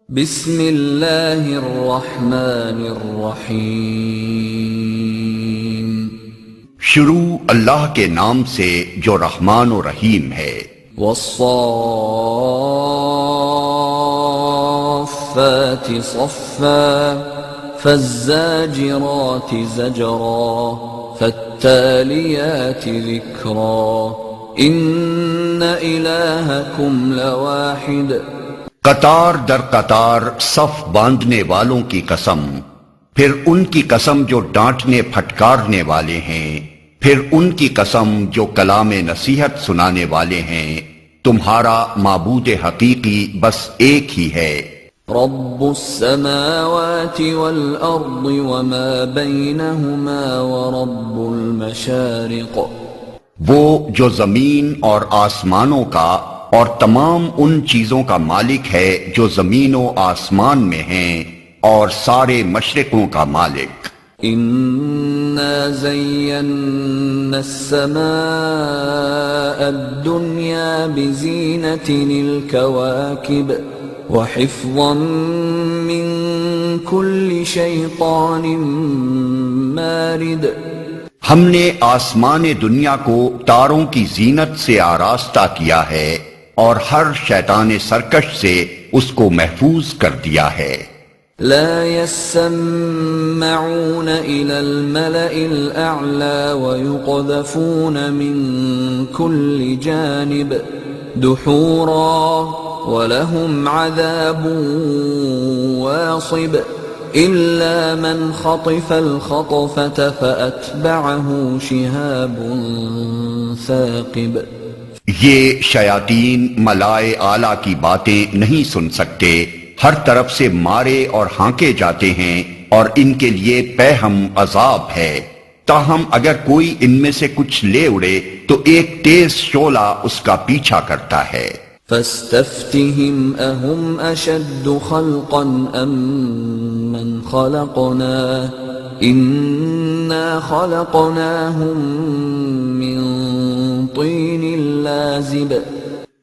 بسم اللہ الرحمن الرحیم۔ شروع اللہ کے نام سے جو رحمان و رحیم ہے۔ والصافات صفا فالزاجرات زجرا فالتالیات ذکرا ان الہکم لواحد۔ قطار در قطار صف باندھنے والوں کی قسم، پھر ان کی قسم جو ڈانٹنے پھٹکارنے والے ہیں، پھر ان کی قسم جو کلام نصیحت سنانے والے ہیں۔ تمہارا معبود حقیقی بس ایک ہی ہے۔ رب السماوات والارض وما بینہما ورب المشارق۔ وہ جو زمین اور آسمانوں کا اور تمام ان چیزوں کا مالک ہے جو زمین و آسمان میں ہیں، اور سارے مشرقوں کا مالک۔ انا زینا السماء الدنیا بزینة الكواکب وحفظا من كل شیطان مارد۔ ہم نے آسمان دنیا کو تاروں کی زینت سے آراستہ کیا ہے اور ہر شیطان سرکش سے اس کو محفوظ کر دیا ہے۔ لا يسمعون إلى الملأ الأعلى ويقذفون من كل جانب دحورا ولهم عذاب واصب إلا من خطف الخطفة فأتبعه شهاب ثاقب۔ یہ شیاطین ملائے اعلیٰ کی باتیں نہیں سن سکتے، ہر طرف سے مارے اور ہانکے جاتے ہیں، اور ان کے لیے پیہم عذاب ہے۔ تاہم اگر کوئی ان میں سے کچھ لے اڑے تو ایک تیز شعلہ اس کا پیچھا کرتا ہے۔ فاستفتهم أهم أشد خلقا أم من خلقنا إنا خلقناهم من طين لازب۔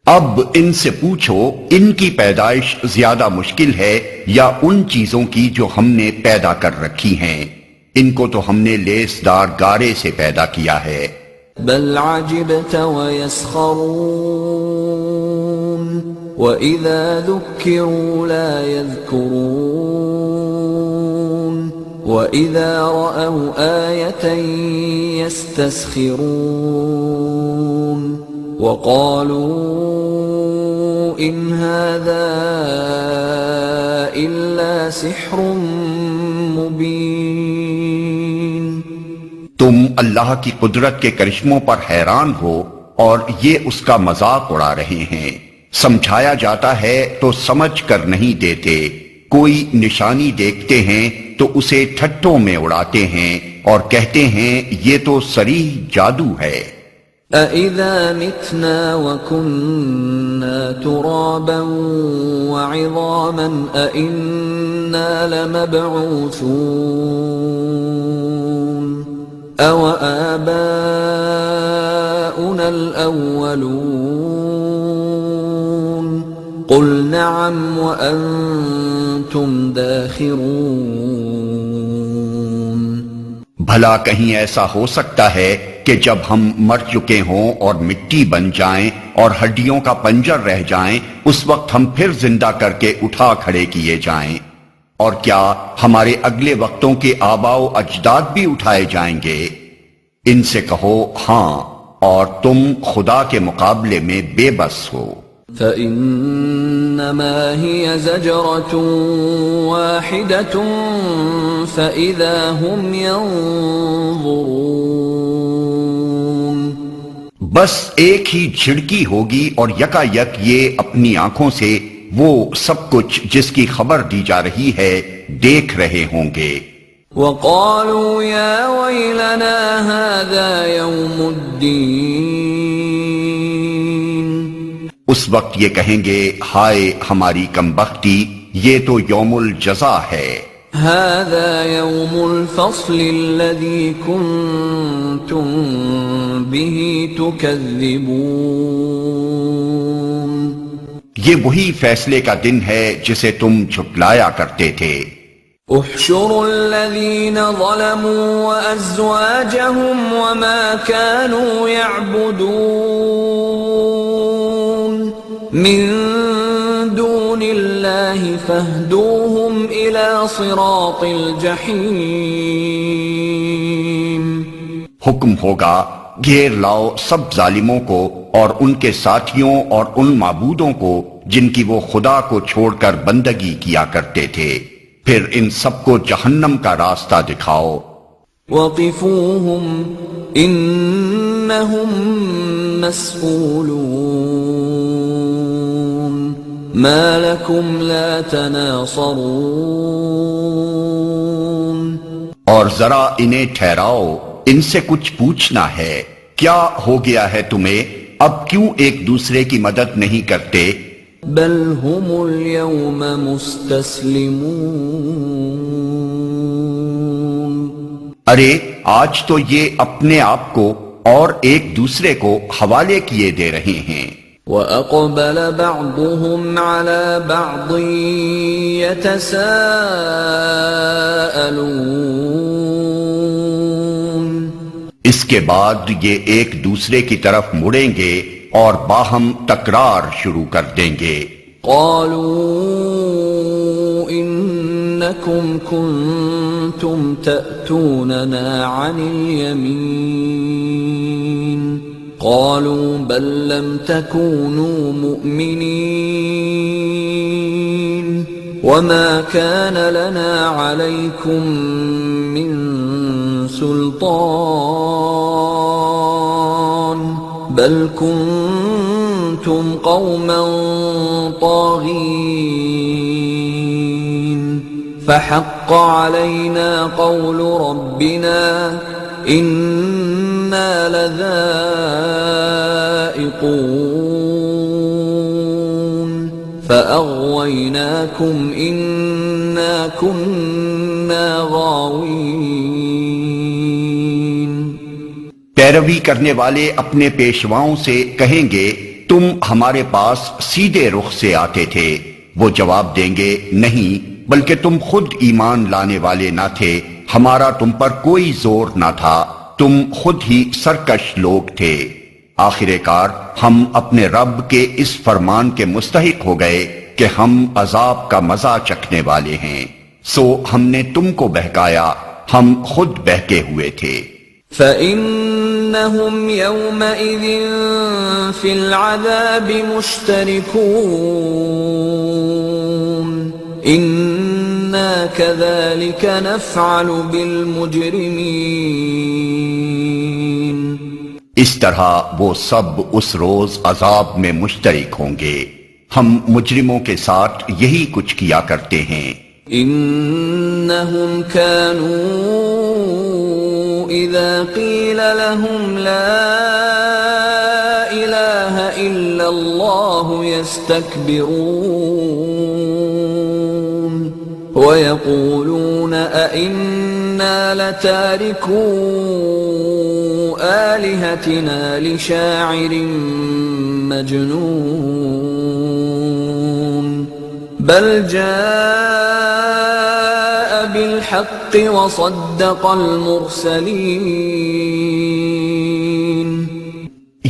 اب ان سے پوچھو ان کی پیدائش زیادہ مشکل ہے یا ان چیزوں کی جو ہم نے پیدا کر رکھی ہیں؟ ان کو تو ہم نے لیسدار گارے سے پیدا کیا ہے۔ بل عجبت ويسخرون وإذا ذكروا لا يذكرون وإذا رأوا آية يستسخرون وقالوا إن هذا إلا سحر مبين۔ تم اللہ کی قدرت کے کرشموں پر حیران ہو اور یہ اس کا مذاق اڑا رہے ہیں۔ سمجھایا جاتا ہے تو سمجھ کر نہیں دیتے، کوئی نشانی دیکھتے ہیں تو اسے ٹھٹوں میں اڑاتے ہیں اور کہتے ہیں یہ تو صریح جادو ہے۔ أَإِذَا مِتْنَا وَكُنَّا تُرَابًا وَعِظَامًا أَإِنَّا لَمَبْعُوثُونَ أَوَآبَاؤُنَا الْأَوَّلُونَ قُلْ نَعَمْ وَأَنْتُمْ دَاخِرُونَ۔ بھلا کہیں ایسا ہو سکتا ہے کہ جب ہم مر چکے ہوں اور مٹی بن جائیں اور ہڈیوں کا پنجر رہ جائیں، اس وقت ہم پھر زندہ کر کے اٹھا کھڑے کیے جائیں؟ اور کیا ہمارے اگلے وقتوں کے آباء و اجداد بھی اٹھائے جائیں گے؟ ان سے کہو ہاں، اور تم خدا کے مقابلے میں بے بس ہو۔ فَإِنَّمَا هِيَ زَجْرَةٌ وَاحِدَةٌ فَإِذَا هُمْ يَنظُرُونَ۔ بس ایک ہی جھڑکی ہوگی اور یکا یک یہ اپنی آنکھوں سے وہ سب کچھ جس کی خبر دی جا رہی ہے دیکھ رہے ہوں گے۔ وَقَالُوا يَا وَيْلَنَا هَذَا يَوْمُ الدِّينِ۔ اس وقت یہ کہیں گے ہائے ہماری کمبختی، یہ تو یوم الجزا ہے۔ هَذَا يَوْمُ الْفَصْلِ الَّذِي كُنْتُمْ بِهِ تُكَذِّبُونَ۔ یہ وہی فیصلے کا دن ہے جسے تم جھٹلایا کرتے تھے۔ احشروا الذين ظلموا وأزواجهم وما كانوا يعبدون من دون الله فاهدوهم إلى صراط الجحيم۔ حکم ہوگا گھیر لاؤ سب ظالموں کو اور ان کے ساتھیوں اور ان معبودوں کو جن کی وہ خدا کو چھوڑ کر بندگی کیا کرتے تھے، پھر ان سب کو جہنم کا راستہ دکھاؤ۔ وقفوهم انہم مسئولون ما لکم لا تناصرون۔ اور ذرا انہیں ٹھہراؤ، ان سے کچھ پوچھنا ہے، کیا ہو گیا ہے تمہیں، اب کیوں ایک دوسرے کی مدد نہیں کرتے؟ بل هم اليوم مستسلمون۔ ارے آج تو یہ اپنے آپ کو اور ایک دوسرے کو حوالے کیے دے رہے ہیں۔ وَأَقْبَلَ بَعْضُهُمْ عَلَى بَعْضٍ يَتَسَاءَلُونَ۔ اس کے بعد یہ ایک دوسرے کی طرف مڑیں گے اور باہم تکرار شروع کر دیں گے۔ قالوا انکم کنتم تأتوننا عن الیمین قالوا بل لم تكونوا مؤمنین وما كان لنا عليكم من سلطان بل کنتم قوما طاغین فحق علینا قول ربنا انا لذائقون فاغویناکم انا کنا غاوین۔ پیروی کرنے والے اپنے پیشواؤں سے کہیں گے تم ہمارے پاس سیدھے رخ سے آتے تھے، وہ جواب دیں گے نہیں، بلکہ تم خود ایمان لانے والے نہ تھے، ہمارا تم پر کوئی زور نہ تھا، تم خود ہی سرکش لوگ تھے۔ آخر کار ہم اپنے رب کے اس فرمان کے مستحق ہو گئے کہ ہم عذاب کا مزہ چکھنے والے ہیں، سو ہم نے تم کو بہکایا، ہم خود بہکے ہوئے تھے۔ فَإِنَّهُمْ يَوْمَئِذٍ فِي الْعَذَابِ مُشْتَرِكُونَ إِنَّا كَذَلِكَ نَفْعَلُ بِالْمُجْرِمِينَ۔ اس طرح وہ سب اس روز عذاب میں مشترک ہوں گے، ہم مجرموں کے ساتھ یہی کچھ کیا کرتے ہیں۔ إِنَّهُمْ كَانُوا إِذَا قِيلَ لَهُمْ لَا إِلَهَ إِلَّا اللَّهُ يَسْتَكْبِرُونَ وَيَقُولُونَ أَإِنَّا لَتَارِكُو آلِهَتِنَا لِشَاعِرٍ مَجْنُونٍ بَلْ جَاءَ بِالْحَقِّ وَصَدَّقَ الْمُرْسَلِينَ۔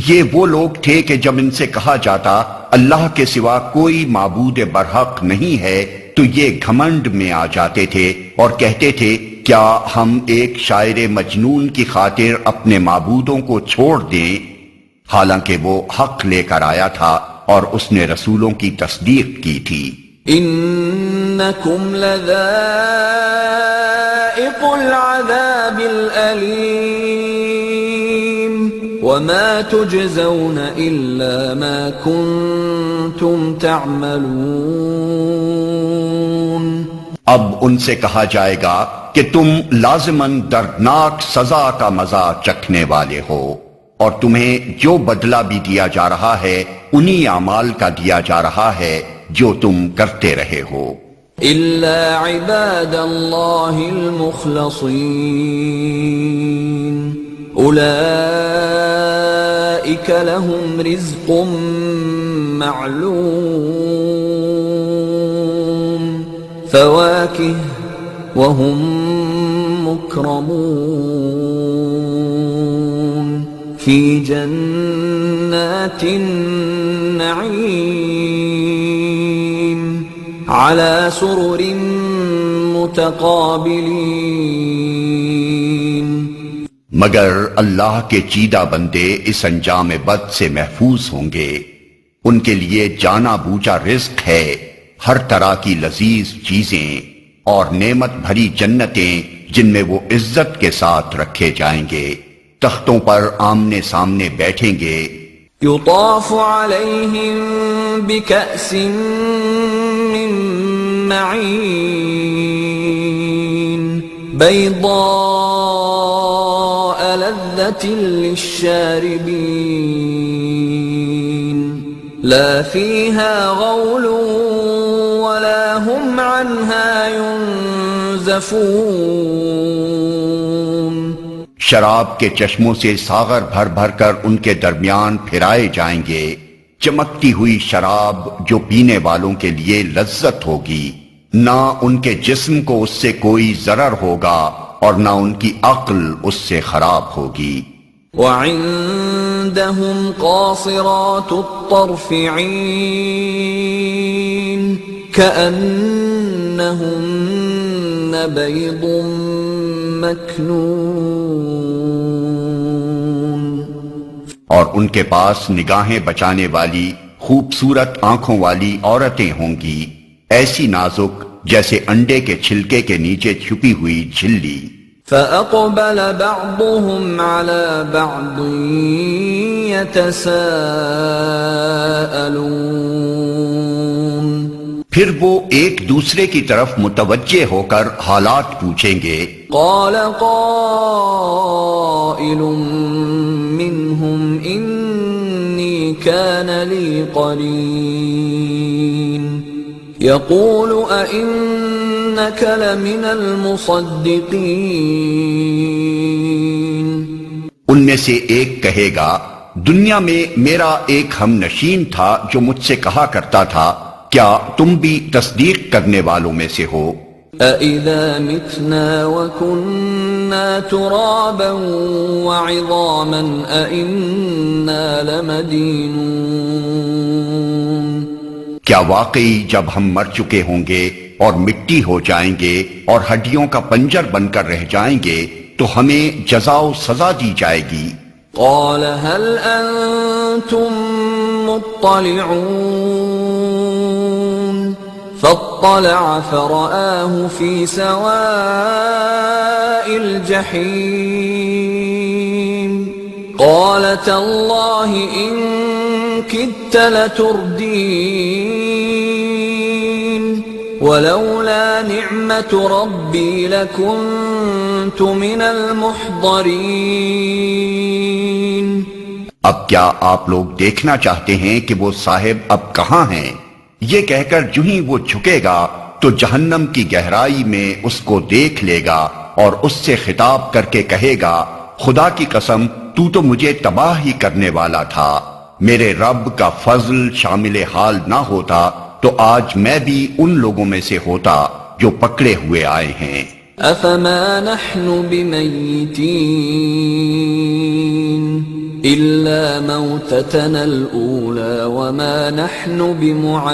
یہ وہ لوگ تھے کہ جب ان سے کہا جاتا اللہ کے سوا کوئی معبود برحق نہیں ہے تو یہ گھمنڈ میں آ جاتے تھے اور کہتے تھے کیا ہم ایک شاعر مجنون کی خاطر اپنے معبودوں کو چھوڑ دیں، حالانکہ وہ حق لے کر آیا تھا اور اس نے رسولوں کی تصدیق کی تھی۔ انکم لذائق العذاب الالیم وما تجزون الا ما کنتم تعملون۔ اب ان سے کہا جائے گا کہ تم لازماً دردناک سزا کا مزہ چکھنے والے ہو، اور تمہیں جو بدلہ بھی دیا جا رہا ہے انہی اعمال کا دیا جا رہا ہے جو تم کرتے رہے ہو۔ الا عباد اللہ المخلصین اولئک أولئك لهم رزق معلوم فواكه وهم مكرمون في جنات النعيم على سرر متقابلين. مگر اللہ کے چیدہ بندے اس انجام بد سے محفوظ ہوں گے. ان کے لیے جانا بوجھا رزق ہے، ہر طرح کی لذیذ چیزیں اور نعمت بھری جنتیں جن میں وہ عزت کے ساتھ رکھے جائیں گے. تختوں پر آمنے سامنے بیٹھیں گے. يطاف عليهم بكأس من معين بيضاء لذة للشاربين لا فيها غول ولا هم عنها ينزفون. شراب کے چشموں سے ساغر بھر بھر کر ان کے درمیان پھرائے جائیں گے. چمکتی ہوئی شراب جو پینے والوں کے لیے لذت ہوگی، نہ ان کے جسم کو اس سے کوئی ضرر ہوگا اور نہ ان کی عقل اس سے خراب ہوگی. وعندهم قاصرات الطرف عين كأنهن بيض مكنون. اور ان کے پاس نگاہیں بچانے والی خوبصورت آنکھوں والی عورتیں ہوں گی، ایسی نازک جیسے انڈے کے چھلکے کے نیچے چھپی ہوئی جھلی. فأقبل بعضهم على بعض يتساءلون. پھر وہ ایک دوسرے کی طرف متوجہ ہو کر حالات پوچھیں گے. قال قائل منهم إني كان لي قرين يقول أئنك لمن المصدقين. ان میں سے ایک کہے گا، دنیا میں میرا ایک ہم نشین تھا جو مجھ سے کہا کرتا تھا، کیا تم بھی تصدیق کرنے والوں میں سے ہو؟ أَإِذَا مِتْنَا وَكُنَّا تُرَابًا وَعِظَامًا أَإِنَّا لَمَدِينُونَ. کیا واقعی جب ہم مر چکے ہوں گے اور مٹی ہو جائیں گے اور ہڈیوں کا پنجر بن کر رہ جائیں گے تو ہمیں جزا و سزا دی جائے گی. قال هل أنتم مطلعون فاطلع فرآه في سواء الجحيم قال تالله إن كدت لتردين ولولا نعمة ربي لكنت من المحضرين. اب کیا آپ لوگ دیکھنا چاہتے ہیں کہ وہ صاحب اب کہاں ہیں؟ یہ کہہ کر جو ہی وہ جھکے گا تو جہنم کی گہرائی میں اس کو دیکھ لے گا اور اس سے خطاب کر کے کہے گا، خدا کی قسم تو مجھے تباہ ہی کرنے والا تھا. میرے رب کا فضل شامل حال نہ ہوتا تو آج میں بھی ان لوگوں میں سے ہوتا جو پکڑے ہوئے آئے ہیں. افما نحن بمیتین الا موتتنا الاولى وما نحن بمعذبین.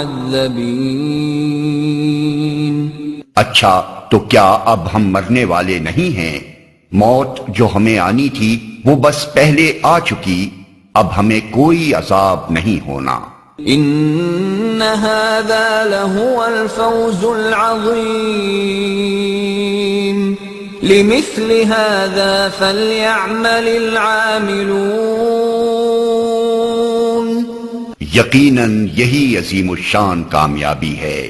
اچھا تو کیا اب ہم مرنے والے نہیں ہیں؟ موت جو ہمیں آنی تھی وہ بس پہلے آ چکی، اب ہمیں کوئی عذاب نہیں ہونا. ان هذا لهو الفوز العظیم لمثل هذا فليعمل العاملون. یقیناً یہی عظیم الشان کامیابی ہے،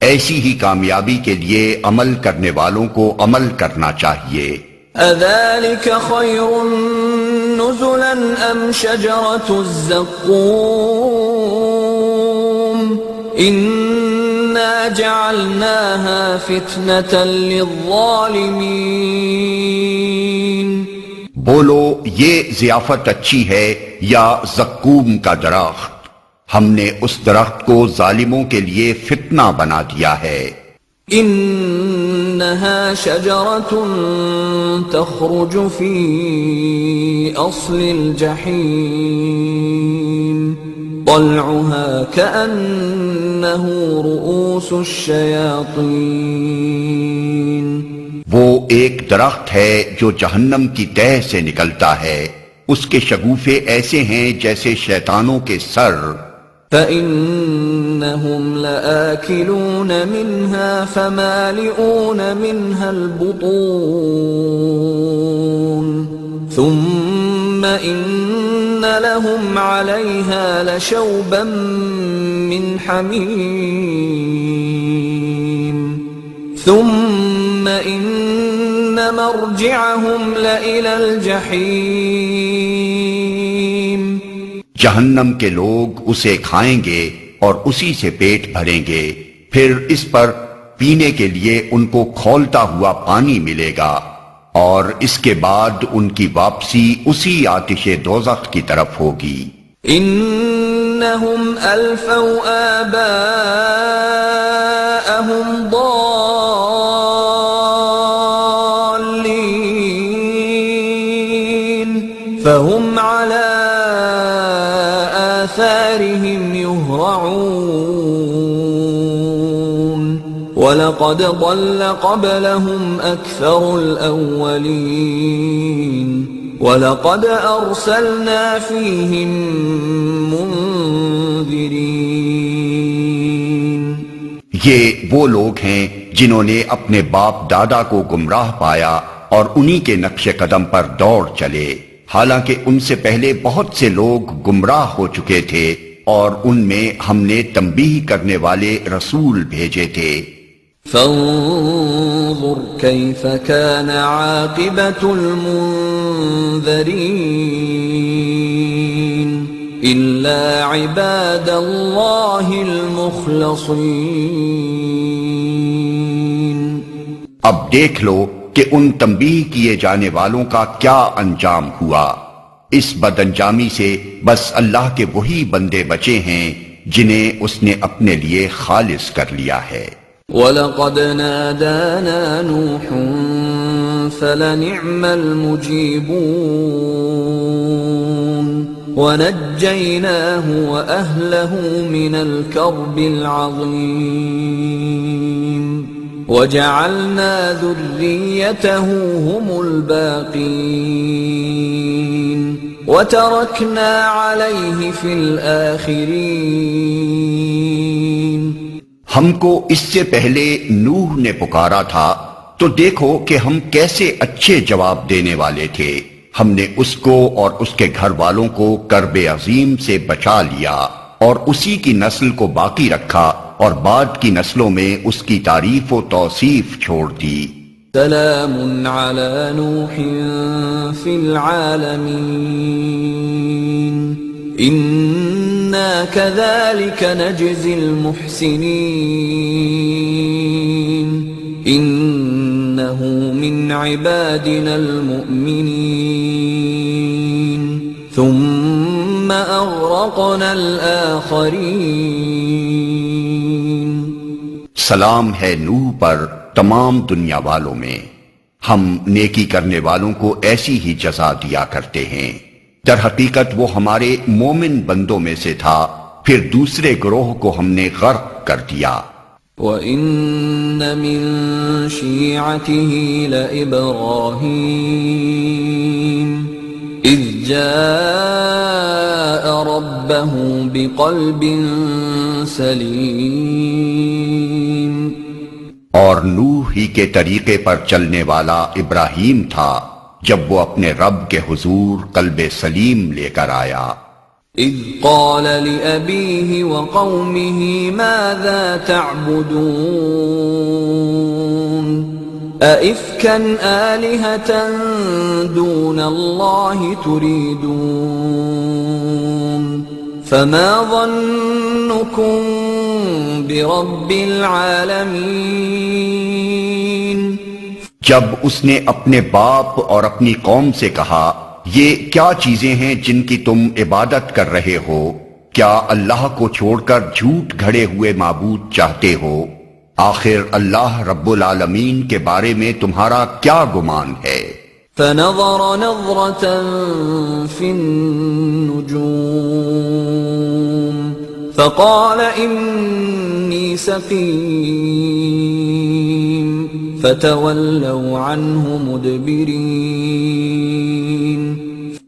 ایسی ہی کامیابی کے لیے عمل کرنے والوں کو عمل کرنا چاہیے. اذلك خير نزلا ام شجرة الزقوم انا جعلناها فتنة للظالمين. بولو یہ ضیافت اچھی ہے یا زقوم کا درخت؟ ہم نے اس درخت کو ظالموں کے لیے فتنہ بنا دیا ہے۔ انها شجرة تخرج في اصل الجحيم طلعها كأنه رؤوس الشياطين۔ وہ ایک درخت ہے جو جہنم کی تہ سے نکلتا ہے، اس کے شگوفے ایسے ہیں جیسے شیطانوں کے سر۔ فَإِنَّهُمْ لَآكِلُونَ مِنْهَا فَمَالِئُونَ مِنْهَا الْبُطُونَ ثُمَّ إِنَّ لَهُمْ عَلَيْهَا لَشَوْبًا مِّنْ حَمِيمٍ ثُمَّ إِنَّ مَرْجِعَهُمْ لَإِلَى الْجَحِيمِ۔ جہنم کے لوگ اسے کھائیں گے اور اسی سے پیٹ بھریں گے، پھر اس پر پینے کے لیے ان کو کھولتا ہوا پانی ملے گا، اور اس کے بعد ان کی واپسی اسی آتش دوزخ کی طرف ہوگی۔ انہم الفوا آباءہم ضالین فہم علی آثارهم يهرعون وَلَقَدْ ضَلَّ قَبْلَهُمْ أَكْثَرُ الْأَوَّلِينَ وَلَقَدْ أَرْسَلْنَا فِيهِمْ مُنذِرِينَ۔ یہ وہ لوگ ہیں جنہوں نے اپنے باپ دادا کو گمراہ پایا اور انہی کے نقش قدم پر دوڑ چلے، حالانکہ ان سے پہلے بہت سے لوگ گمراہ ہو چکے تھے اور ان میں ہم نے تنبیہ کرنے والے رسول بھیجے تھے۔ فانظر كيف كان عاقبة المنذرين إلا عباد الله المخلصين۔ اب دیکھ لو کہ ان تنبیہ کیے جانے والوں کا کیا انجام ہوا۔ اس بد انجامی سے بس اللہ کے وہی بندے بچے ہیں جنہیں اس نے اپنے لیے خالص کر لیا ہے۔ وَلَقَدْ نَادَانَا نُوحٌ فَلَنِعْمَ الْمُجِيبُونَ وَنَجَّيْنَاهُ وَأَهْلَهُ مِنَ الْكَرْبِ الْعَظِيمِ وَجَعَلْنَا ذُرِّيَّتَهُ هُمُ الْبَاقِينَ وَتَرَكْنَا عَلَيْهِ فِي الْآخِرِينَ۔ ہم کو اس سے پہلے نوح نے پکارا تھا تو دیکھو کہ ہم کیسے اچھے جواب دینے والے تھے، ہم نے اس کو اور اس کے گھر والوں کو کرب عظیم سے بچا لیا اور اسی کی نسل کو باقی رکھا اور بعد کی نسلوں میں اس کی تعریف و توصیف چھوڑ دی۔ سلام علی نوح فی العالمین انا كذلك نجزی المحسنین انه من عبادنا المؤمنین ثم اغرقنا الآخرین۔ سلام ہے نوح پر تمام دنیا والوں میں، ہم نیکی کرنے والوں کو ایسی ہی جزا دیا کرتے ہیں، در حقیقت وہ ہمارے مومن بندوں میں سے تھا، پھر دوسرے گروہ کو ہم نے غرق کر دیا۔ وَإِنَّ مِن شِيعَتِهِ لَإِبْرَاهِيمَ إِذْ جَاءَ رَبَّهُ بِقَلْبٍ سَلِيمٍ۔ اور نوح ہی کے طریقے پر چلنے والا ابراہیم تھا جب وہ اپنے رب کے حضور قلب سلیم لے کر آیا۔ اذ قال لأبيه وقومه ماذا تعبدون أئفكا آلهة دون الله تريدون فما ظنكم برب العالمين۔ جب اس نے اپنے باپ اور اپنی قوم سے کہا یہ کیا چیزیں ہیں جن کی تم عبادت کر رہے ہو؟ کیا اللہ کو چھوڑ کر جھوٹ گھڑے ہوئے معبود چاہتے ہو؟ آخر اللہ رب العالمین کے بارے میں تمہارا کیا گمان ہے؟ فنظر نظرة في النجوم فقال إني سقيم فتولوا عنه مدبرين.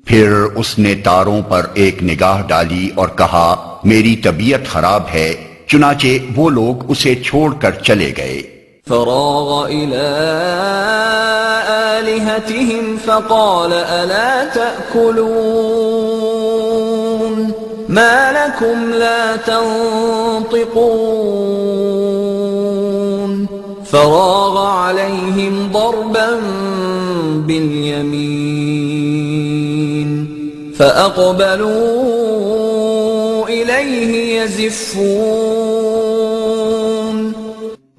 پھر اس نے تاروں پر ایک نگاہ ڈالی اور کہا میری طبیعت خراب ہے، چنانچہ وہ لوگ اسے چھوڑ کر چلے گئے. فراغ إلى آلهتهم فقال ألا تأكلون ما لكم لا تنطقون فراغ عليهم ضربا باليمين فأقبلوا إليه يزفون.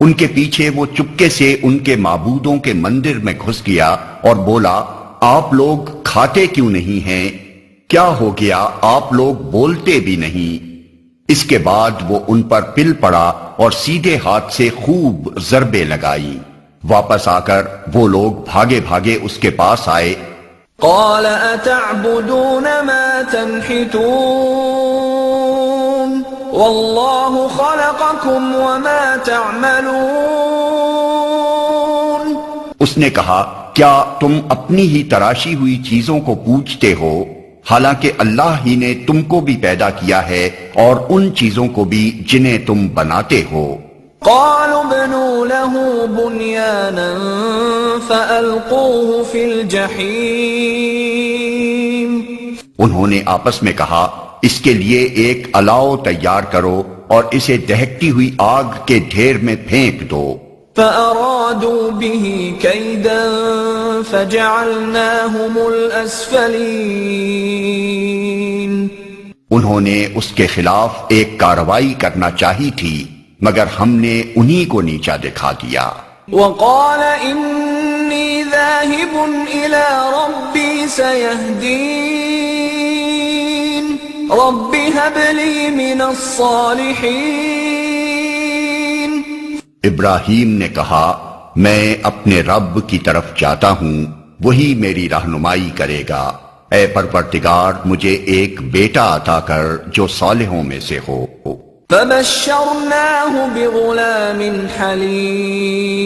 ان کے پیچھے وہ چپکے سے ان کے معبودوں کے مندر میں گھس گیا اور بولا آپ لوگ کھاتے کیوں نہیں ہیں؟ کیا ہو گیا آپ لوگ بولتے بھی نہیں؟ اس کے بعد وہ ان پر پل پڑا اور سیدھے ہاتھ سے خوب ضربیں لگائی. واپس آ کر وہ لوگ بھاگے بھاگے اس کے پاس آئے. قال اتعبدون ما تنحتون واللہ خلقکم وما تعملون. اس نے کہا کیا تم اپنی ہی تراشی ہوئی چیزوں کو پوجتے ہو حالانکہ اللہ ہی نے تم کو بھی پیدا کیا ہے اور ان چیزوں کو بھی جنہیں تم بناتے ہو. قالوا ابنوا له بنيانا فألقوه في الجحيم. انہوں نے آپس میں کہا اس کے لیے ایک الاؤ تیار کرو اور اسے دہکتی ہوئی آگ کے ڈھیر میں پھینک دو. فأرادوا به كيدا فجعلناهم الأسفلين. انہوں نے اس کے خلاف ایک کارروائی کرنا چاہی تھی مگر ہم نے انہی کو نیچا دکھا دیا. وقال إني ذاهب إلى ربي سيهدين رب هب لي من الصالحين. ابراہیم نے کہا میں اپنے رب کی طرف جاتا ہوں، وہی میری رہنمائی کرے گا. اے پروردگار مجھے ایک بیٹا عطا کر جو صالحوں میں سے ہو. فبشرناه بغلام حلیم.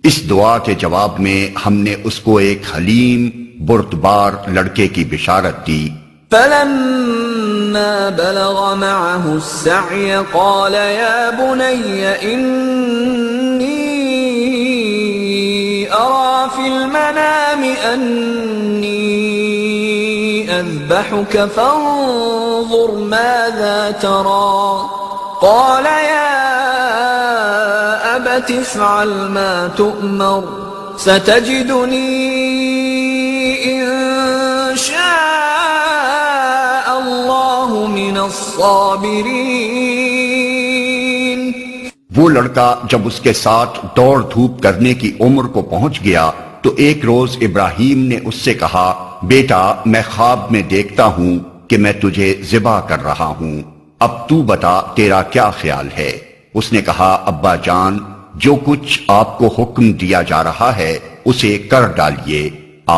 اس دعا کے جواب میں ہم نے اس کو ایک حلیم بردبار لڑکے کی بشارت دی. فلما بلغ معه السعي قال يا بني إني أرى في المنام أني أذبحك فانظر ماذا ترى. قال يا أبت افعل ما تؤمر ستجدني إن شاء الله من الصابرين. وہ لڑکا جب اس کے ساتھ دوڑ دھوپ کرنے کی عمر کو پہنچ گیا تو ایک روز ابراہیم نے اس سے کہا بیٹا میں خواب میں دیکھتا ہوں کہ میں تجھے ذبح کر رہا ہوں، اب تو بتا تیرا کیا خیال ہے؟ اس نے کہا ابا جان جو کچھ آپ کو حکم دیا جا رہا ہے اسے کر ڈالیے،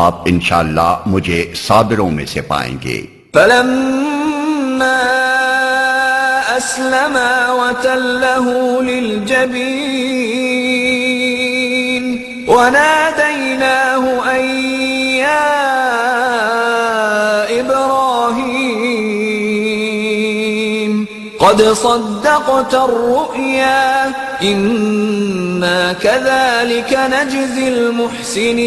آپ انشاءاللہ مجھے صابروں میں سے پائیں گے. فلما أسلما وتله للجبين وناديناه أن يا إبراهيم قد صدقت الرؤيا إنا كذلك نجزي المحسنين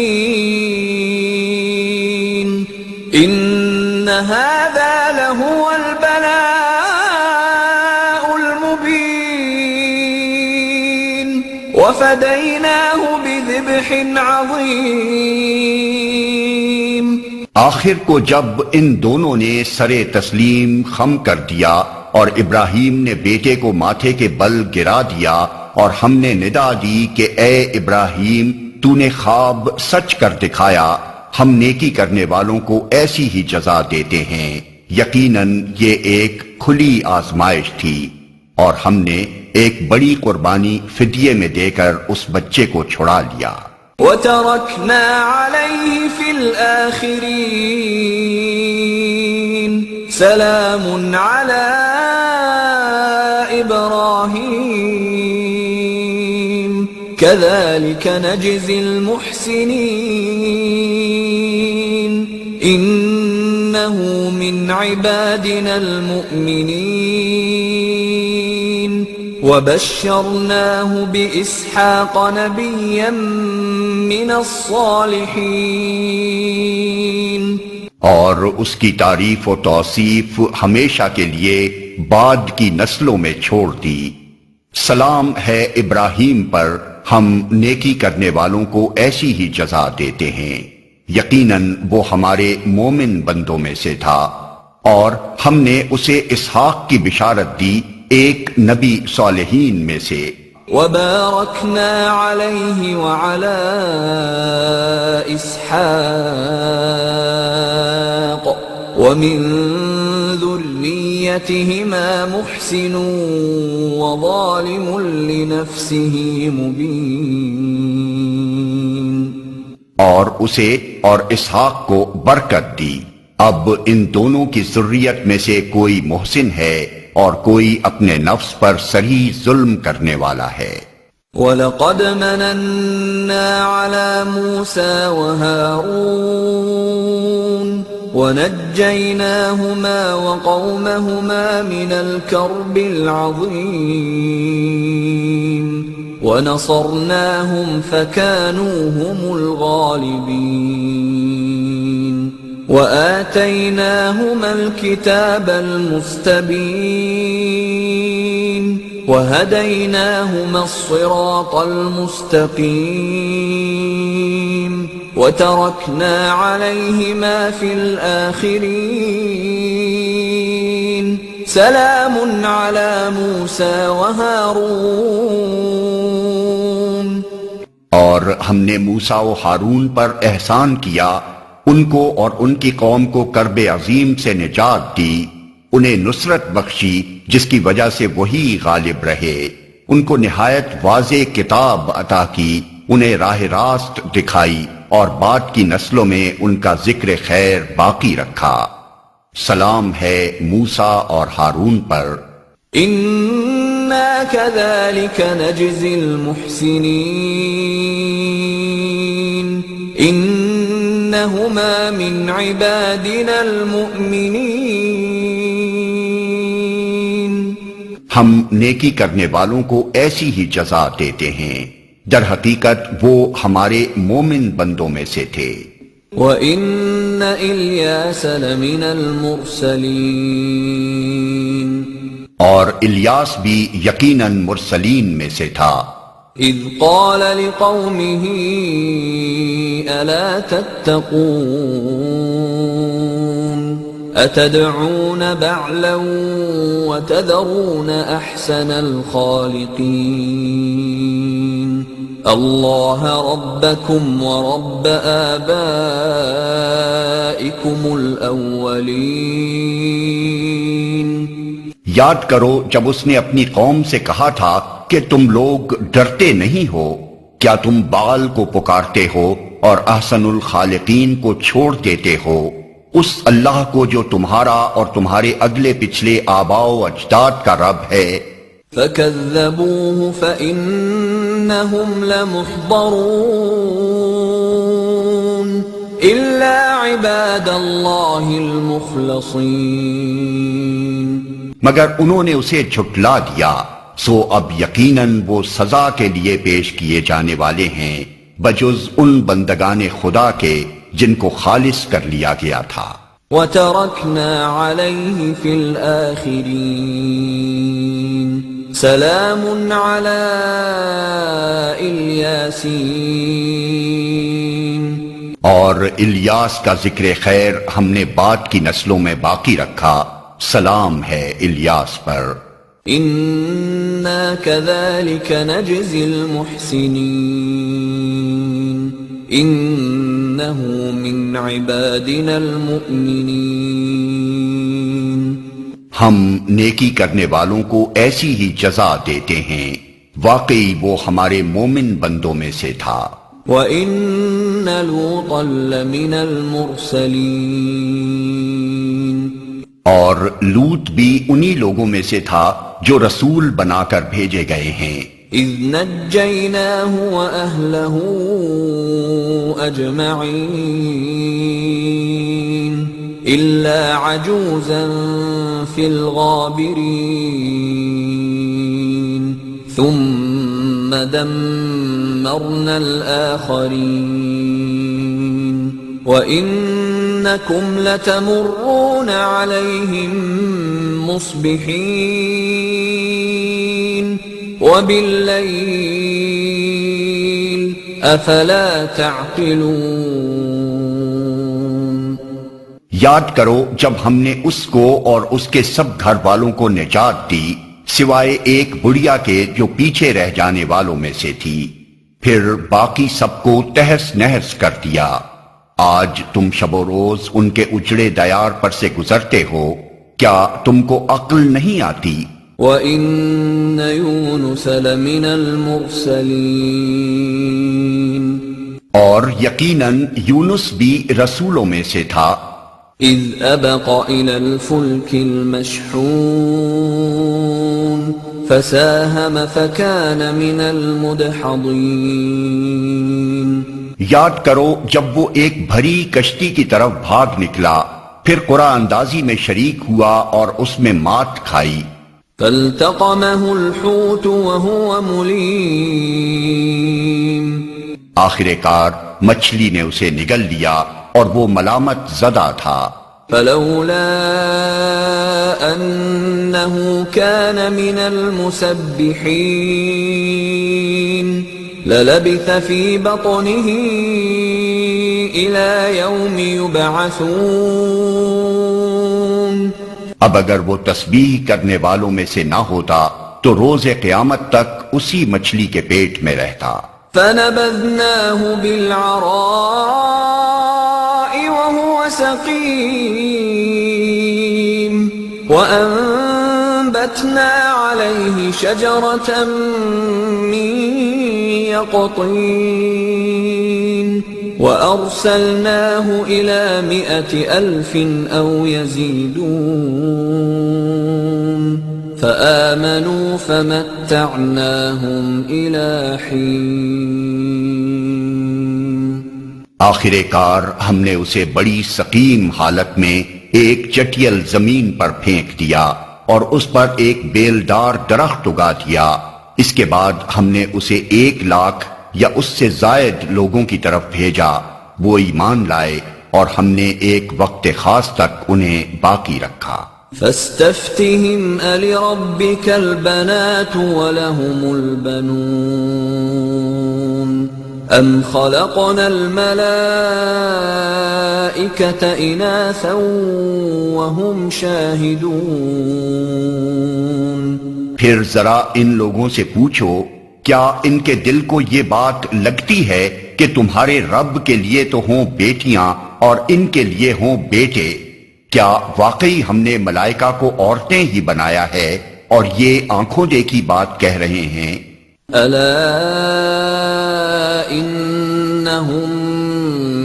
إن هذا لهو البلاء المبين وفديناه بذبح عظيم. آخر کو جب ان دونوں نے سرے تسلیم خم کر دیا اور ابراہیم نے بیٹے کو ماتھے کے بل گرا دیا اور ہم نے ندا دی کہ اے ابراہیم تو نے خواب سچ کر دکھایا، ہم نیکی کرنے والوں کو ایسی ہی جزا دیتے ہیں، یقیناً یہ ایک کھلی آزمائش تھی، اور ہم نے ایک بڑی قربانی فدیے میں دے کر اس بچے کو چھڑا لیا۔ وَتَرَكْنَا عَلَيْهِ فِي الْآخِرِينَ سَلَامٌ عَلَىٰ إِبْرَاهِيمَ كَذَلِكَ نَجْزِي الْمُحْسِنِينَ إِنَّهُ مِنْ عِبَادِنَا الْمُؤْمِنِينَ وَبَشَّرْنَاهُ بِإِسْحَاقَ نَبِيًّا مِّنَ الصَّالِحِينَ، اور اس کی تعریف و توصیف ہمیشہ کے لیے بعد کی نسلوں میں چھوڑ دی۔ سلام ہے ابراہیم پر، ہم نیکی کرنے والوں کو ایسی ہی جزا دیتے ہیں، یقیناً وہ ہمارے مومن بندوں میں سے تھا، اور ہم نے اسے اسحاق کی بشارت دی، ایک نبی صالحین میں سے۔ وَبَارَكْنَا عَلَيْهِ وَعَلَى إِسْحَاقَ وَمِن ذُرِّيَّتِهِمَا مُحْسِنٌ وَظَالِمٌ لِنَفْسِهِ مُبِينٌ، اور اسے اور اسحاق کو برکت دی، اب ان دونوں کی ذریت میں سے کوئی محسن ہے اور کوئی اپنے نفس پر صریح ظلم کرنے والا ہے۔ وَلَقَدْ مَنَنَّا عَلَى مُوسَى وَهَارُونَ وَنَجَّيْنَاهُمَا وَقَوْمَهُمَا مِنَ الْكَرْبِ الْعَظِيمِ وَنَصَرْنَاهُمْ فَكَانُوا هُمُ الْغَالِبِينَ وَآتَيْنَاهُمَا الْكِتَابَ الْمُسْتَبِينَ وَهَدَيْنَاهُمَا الصِّرَاطَ الْمُسْتَقِيمَ وَتَرَكْنَا عَلَيْهِمَا فِي الْآخِرِينَ سَلَامٌ عَلَى مُوسَى وَهَارُونَ، اور ہم نے موسیٰ و ہارون پر احسان کیا، ان کو اور ان کی قوم کو کرب عظیم سے نجات دی، انہیں نصرت بخشی جس کی وجہ سے وہی غالب رہے، ان کو نہایت واضح کتاب عطا کی، انہیں راہ راست دکھائی، اور بعد کی نسلوں میں ان کا ذکر خیر باقی رکھا۔ سلام ہے موسیٰ اور ہارون پر۔ إِنَّا كَذَلِكَ نَجْزِي الْمُحْسِنِينَ إِنَّهُمَا مِنْ عِبَادِنَا الْمُؤْمِنِينَ، ہم نیکی کرنے والوں کو ایسی ہی جزا دیتے ہیں، در حقیقت وہ ہمارے مومن بندوں میں سے تھے۔ وَإِنَّ إِلْيَاسَ لَمِنَ الْمُرْسَلِينَ، اور الیاس بھی یقیناً مرسلین میں سے تھا۔ إِذْ قَالَ لِقَوْمِهِ أَلَا تَتَّقُونَ أَتَدْعُونَ بَعْلًا وَتَذَرُونَ أَحْسَنَ الْخَالِقِينَ اللَّهَ رَبَّكُمْ وَرَبَّ آبَائِكُمُ الْأَوَّلِينَ۔ یاد کرو جب اس نے اپنی قوم سے کہا تھا کہ تم لوگ ڈرتے نہیں ہو، کیا تم بال کو پکارتے ہو اور احسن الخالقین کو چھوڑ دیتے ہو، اس اللہ کو جو تمہارا اور تمہارے اگلے پچھلے آباء و اجداد کا رب ہے۔ فَكَذَّبُوهُ فَإِنَّهُمْ لَمُحْضَرُونَ إِلَّا عِبَادَ اللَّهِ الْمُخْلَصِينَ، مگر انہوں نے اسے جھٹلا دیا، سو اب یقیناً وہ سزا کے لیے پیش کیے جانے والے ہیں بجز ان بندگان خدا کے جن کو خالص کر لیا گیا تھا۔ وَتَرَكْنَا عَلَيْهِ فِي الْآخِرِينَ سَلَامٌ عَلَى الْيَاسِينَ، اور الیاس کا ذکر خیر ہم نے بعد کی نسلوں میں باقی رکھا، سلام ہے الیاس پر۔ إنا كذلك نجزي المحسنين إنه من عبادنا المؤمنين ہم نیکی کرنے والوں کو ایسی ہی جزا دیتے ہیں، واقعی وہ ہمارے مومن بندوں میں سے تھا۔ وَإِنَّ لُوطًا لَّمِنَ الْمُرْسَلِينَ اور لوط بھی انہی لوگوں میں سے تھا جو رسول بنا کر بھیجے گئے ہیں۔ إِذْ نَجَّيْنَاهُ وَأَهْلَهُ أَجْمَعِينَ إِلَّا عَجُوزًا فِي الْغَابِرِينَ ثُمَّ دَمَّرْنَا الْآخَرِينَ وَإِنَّكُمْ لَتَمُرُّونَ عَلَيْهِمْ مُصْبِحِينَ وَبِاللَّيْلِ أَفَلَا تَعْقِلُونَ یاد کرو جب ہم نے اس کو اور اس کے سب گھر والوں کو نجات دی، سوائے ایک بڑھیا کے جو پیچھے رہ جانے والوں میں سے تھی، پھر باقی سب کو تہس نہس کر دیا۔ آج تم شب و روز ان کے اجڑے دیار پر سے گزرتے ہو، کیا تم کو عقل نہیں آتی؟ وَإِنَّ يُونُسَ لَمِنَ الْمُرْسَلِينَ اور یقیناً یونس بھی رسولوں میں سے تھا۔ إِذْ أَبَقَ إِلَى الْفُلْكِ الْمَشْحُونِ فَسَاهَمَ فَكَانَ مِنَ الْمُدْحَضِينَ یاد کرو جب وہ ایک بھری کشتی کی طرف بھاگ نکلا، پھر قرعہ اندازی میں شریک ہوا اور اس میں مات کھائی۔ فَالْتَقَمَهُ الْحُوتُ وَهُوَ مُلِيمٌ آخر کار مچھلی نے اسے نگل لیا اور وہ ملامت زدہ تھا۔ فَلَوْلَا أَنَّهُ كَانَ مِنَ الْمُسَبِّحِينَ لَلَبِثَ فِي بَطْنِهِ إِلَى يَوْمِ يُبْعَثُونَ اب اگر وہ تسبیح کرنے والوں میں سے نہ ہوتا تو روز قیامت تک اسی مچھلی کے پیٹ میں رہتا۔ فَنَبَذْنَاهُ بِالْعَرَاءِ وَهُوَ سَقِيمٌ وَأَنبَتْنَا عَلَيْهِ شَجَرَةً مِّن يَقْطِينٍ وَأَرْسَلْنَاهُ إِلَى 100,000 أَوْ يَزِيدُونَ فَآمَنُوا فَمَتَّعْنَاهُمْ إِلَى حِينٍ آخر کار ہم نے اسے بڑی سقیم حالت میں ایک چٹیل زمین پر پھینک دیا اور اس پر ایک بیلدار درخت اگا دیا۔ اس کے بعد ہم نے اسے 1,00,000 یا اس سے زائد لوگوں کی طرف بھیجا، وہ ایمان لائے اور ہم نے ایک وقت خاص تک انہیں باقی رکھا۔ فَاسْتَفْتِهِمْ أَلِرَبِّكَ الْبَنَاتُ وَلَهُمُ الْبَنُونَ أَمْ خَلَقْنَا الْمَلَائِكَةَ إِنَاثًا وَهُمْ شَاهِدُونَ پھر ذرا ان لوگوں سے پوچھو، کیا ان کے دل کو یہ بات لگتی ہے کہ تمہارے رب کے لیے تو ہوں بیٹیاں اور ان کے لیے ہوں بیٹے؟ کیا واقعی ہم نے ملائکہ کو عورتیں ہی بنایا ہے اور یہ آنکھوں دیکھی بات کہہ رہے ہیں؟ أَلَا إِنَّهُمْ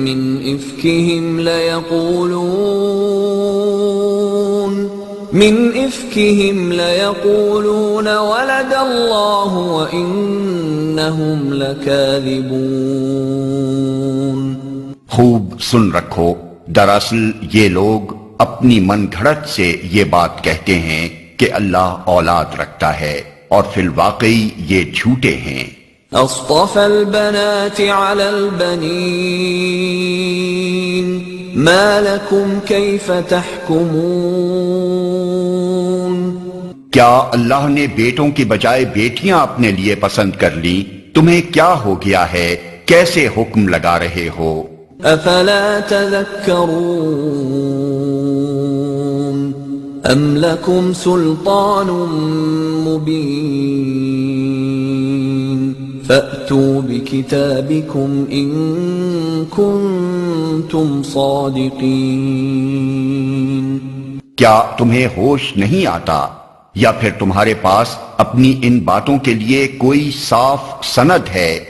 مِنْ إِفْكِهِمْ لَيَقُولُونَ وَلَدَ اللَّهُ وَإِنَّهُمْ لَكَاذِبُونَ خوب سن رکھو، دراصل یہ لوگ اپنی من گھڑت سے یہ بات کہتے ہیں کہ اللہ اولاد رکھتا ہے، اور فی الواقع یہ جھوٹے ہیں۔ أَصْطَفَى الْبَنَاتِ عَلَى الْبَنِينَ مَا لَكُمْ كَيْفَ تَحْكُمُونَ کیا اللہ نے بیٹوں کی بجائے بیٹیاں اپنے لیے پسند کر لی؟ تمہیں کیا ہو گیا ہے؟ کیسے حکم لگا رہے ہو؟ أَفَلَا تَذَكَّرُونَ أم لكم سلطان مبين فأتوا بكتابكم إن كنتم صادقين کیا تمہیں ہوش نہیں آتا یا پھر تمہارے پاس اپنی ان باتوں کے لیے کوئی صاف سند ہے؟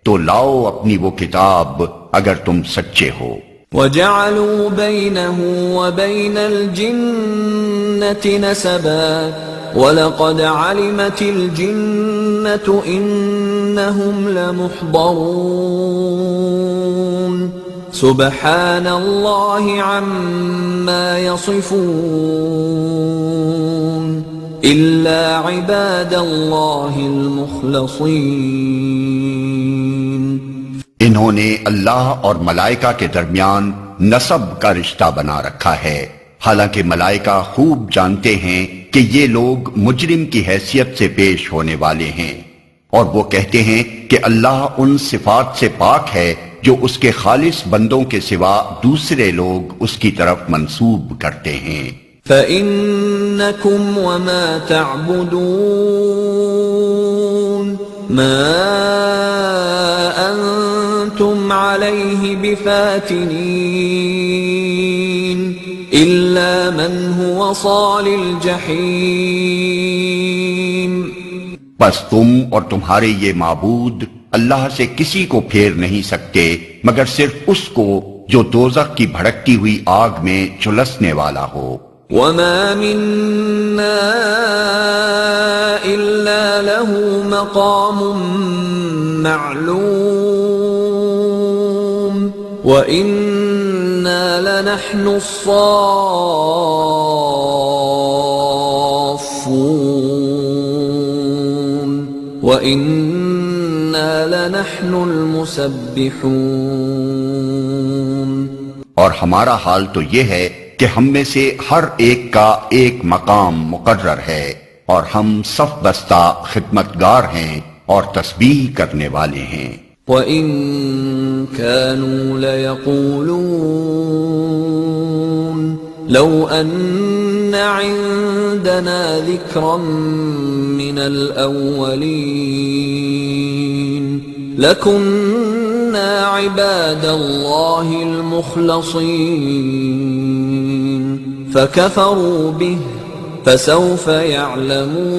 تو لاؤ اپنی وہ کتاب اگر تم سچے ہو۔ وَجَعَلُوا بَيْنَهُ وَبَيْنَ الْجِنَّةِ نَسَبًا وَلَقَدْ عَلِمَتِ الْجِنَّةُ إِنَّهُمْ لَمُحْضَرُونَ سبحان اللہ عما یصفون الا عباد اللہ المخلصین۔ انہوں نے اللہ اور ملائکہ کے درمیان نسب کا رشتہ بنا رکھا ہے، حالانکہ ملائکہ خوب جانتے ہیں کہ یہ لوگ مجرم کی حیثیت سے پیش ہونے والے ہیں، اور وہ کہتے ہیں کہ اللہ ان صفات سے پاک ہے جو اس کے خالص بندوں کے سوا دوسرے لوگ اس کی طرف منسوب کرتے ہیں۔ فَإِنَّكُمْ وَمَا تَعْبُدُونَ مَا أَنْتُمْ عَلَيْهِ بِفَاتِنِينَ إِلَّا مَنْ هُوَ صَالِ الْجَحِيمِ۔ بس تم اور تمہارے یہ معبود اللہ سے کسی کو پھیر نہیں سکتے مگر صرف اس کو جو دوزخ کی بھڑکتی ہوئی آگ میں جھلسنے والا ہو۔ وَمَا مِنَّا إِلَّا لَهُ مَقَامٌ مَّعْلُومٌ وَإِنَّا لَنَحْنُ الصَّافُّونَ وَإِنَّا لَنَحْنُ الْمُسَبِّحُونَ۔ اور ہمارا حال تو یہ ہے کہ ہم میں سے ہر ایک کا ایک مقام مقرر ہے، اور ہم صف بستہ خدمتگار ہیں اور تسبیح کرنے والے ہیں۔ وَإِن كَانُوا لَيَقُولُونَ لَوْ أَنَّ عِندَنَا ذِكْرًا مِّنَ الْأَوَّلِينَ لَكُنَّا عِبَادَ اللَّهِ الْمُخْلَصِينَ فَكَفَرُوا بِهِ فَسَوْفَ يَعْلَمُونَ۔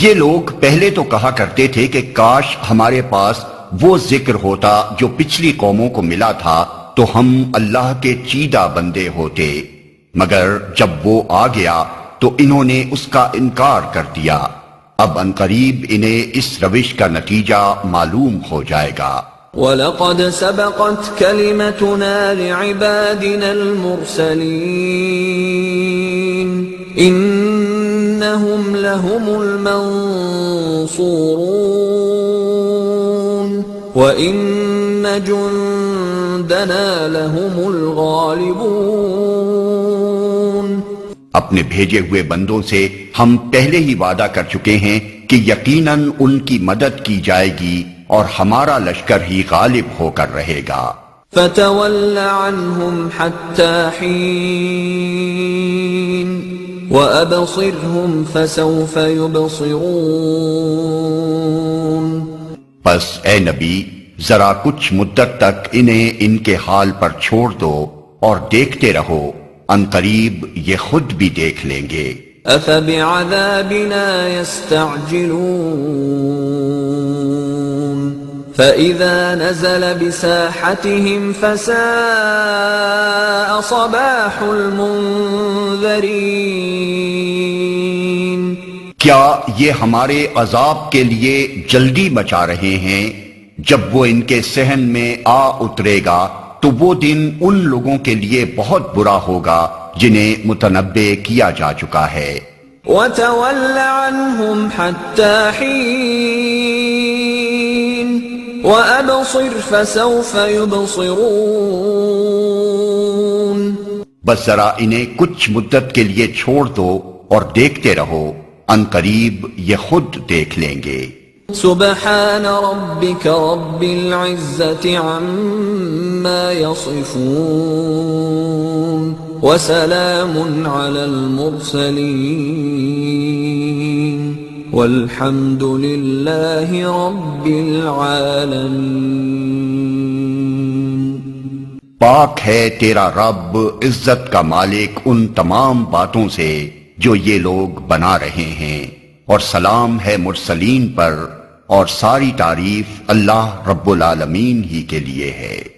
یہ لوگ پہلے تو کہا کرتے تھے کہ کاش ہمارے پاس وہ ذکر ہوتا جو پچھلی قوموں کو ملا تھا تو ہم اللہ کے چیدہ بندے ہوتے، مگر جب وہ آ گیا تو انہوں نے اس کا انکار کر دیا۔ اب عنقریب انہیں اس روش کا نتیجہ معلوم ہو جائے گا۔ وَلَقَدْ سَبَقَتْ كَلِمَتُنَا لِعِبَادِنَا الْمُرْسَلِينَ إِنَّهُمْ لَهُمُ الْمَنصُورُونَ وَإِنَّ جُنْدَنَا لَهُمُ الْغَالِبُونَ۔ اپنے بھیجے ہوئے بندوں سے ہم پہلے ہی وعدہ کر چکے ہیں کہ یقیناً ان کی مدد کی جائے گی اور ہمارا لشکر ہی غالب ہو کر رہے گا۔ فَتَوَلَّ عَنْهُمْ حَتَّى حِينٍ وَأَبْصِرْهُمْ فَسَوْفَ يُبْصِرُونَ۔ پس اے نبی ذرا کچھ مدت تک انہیں ان کے حال پر چھوڑ دو اور دیکھتے رہو، عنقریب یہ خود بھی دیکھ لیں گے۔ أَفَبِعَذَابِنَا يَسْتَعْجِلُونَ فَإِذَا نَزَلَ بِسَاحَتِهِمْ فَسَاءَ صَبَاحُ الْمُنذَرِينَ۔ کیا یہ ہمارے عذاب کے لیے جلدی مچا رہے ہیں؟ جب وہ ان کے صحن میں آ اترے گا تو وہ دن ان لوگوں کے لیے بہت برا ہوگا جنہیں متنبع کیا جا چکا ہے۔ وَتَوَلَّ عَنْهُمْ حَتَّى حِينٍ وَأَبْصِرْ فَسَوْفَ يُبْصِرُونَ۔ بس ذرا انہیں کچھ مدت کے لیے چھوڑ دو اور دیکھتے رہو، عنقریب یہ خود دیکھ لیں گے۔ سبحان ربك رب العزة عما يصفون وسلام على المرسلين والحمد لله رب العالمين۔ پاک ہے تیرا رب عزت کا مالک ان تمام باتوں سے جو یہ لوگ بنا رہے ہیں، اور سلام ہے مرسلین پر، اور ساری تعریف اللہ رب العالمین ہی کے لیے ہے۔